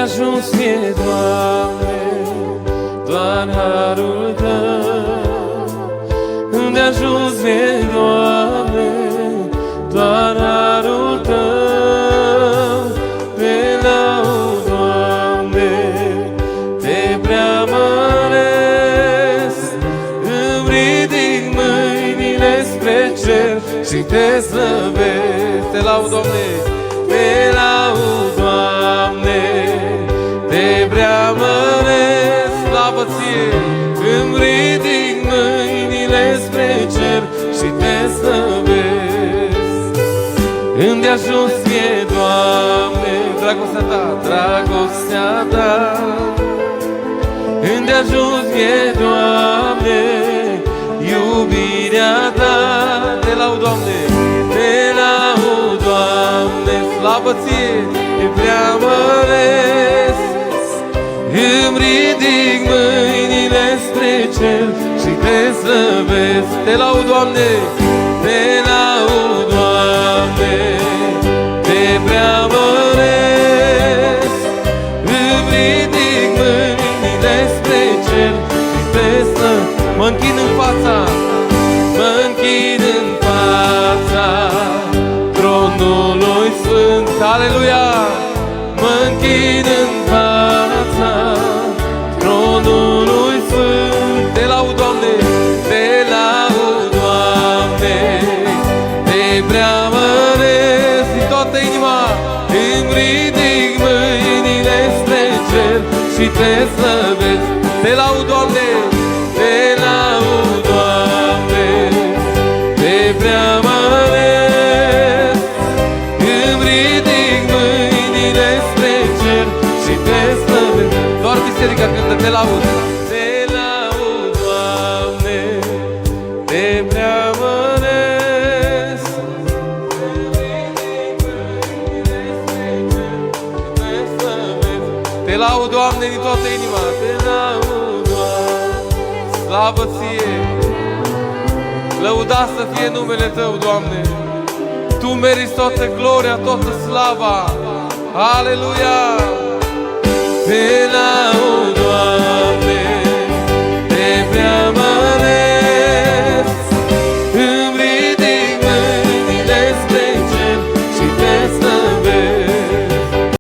ajuns mie, Doamne, doar harul Tău. Unde ajuns mie, Doamne, doar harul Tău. Te laud, Doamne, Te preamăresc, îmi ridic mâinile spre cer și Te slăvesc. Te laud, Doamne, Te laud, Doamne, Te preamăresc, slavă Ție, îmi ridic mâinile spre cer și Te slăvesc. Unde ajuns mie, Doamne, dragostea Ta, dragostea Ta. Unde ajuns mie, Doamne, iubirea Ta. Te laud, Doamne, Te laud, Doamne, slavă Ție, Te preamăresc, îmi ridic mâinile spre cer și Te slăvesc. Te laud, Doamne, Te laud, Doamne, Te preamăresc, îmi ridic mâinile spre cer și Te slăvesc. Mă închin în fața, mă închin în fața tronului Sfânt. Aleluia! Mă închin în fața tronului Sfânt. Te laud, Doamne, Te laud, Doamne, Te preamăresc din toată inima, îmi ridic mâinile spre cer și Te slăvesc. Te laud, Doamne, Te laud, Doamne, Te preamăresc, îmi ridic mâinile spre cer și Te slăvesc. Doar biserica cântă, Te laud, Te laud, Doamne, Te preamăresc, îmi ridic mâinile spre cer și Te slăvesc. Te laud, Doamne, din toată inima, Te laud, Doamne, slavă Ție, lăudat să fie numele Tău, Doamne. Tu meriți toată gloria, toată slava. Aleluia! Te laud,